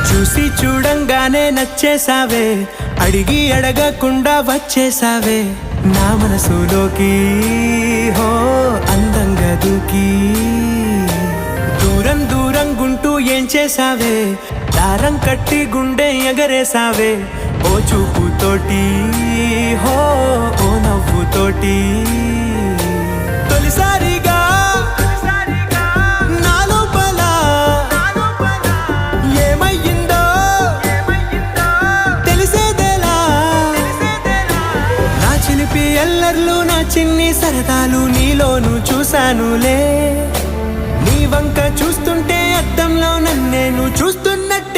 చూసి చూడంగానే నచ్చేసావే, అడిగి అడగకుండా వచ్చేసావే నా మనసులోకి. హో అందంగా దూకి దూరం దూరం గుంటూ ఏం చేసావే, దారం కట్టి గుండె ఎగరేసావే ఓ చూపుతోటి. హో ఓ నవ్వుతోటి తొలిసారిగా నా లోపల ఏమయ్యిందో తెలిసేదేలా. నా చిలిపి ఎల్లర్లు నా చిన్ని సరదాలు నీలోను చూశానులే. నీ వంక చూస్తుంటే అద్దంలో నన్నేను చూస్తున్నట్టు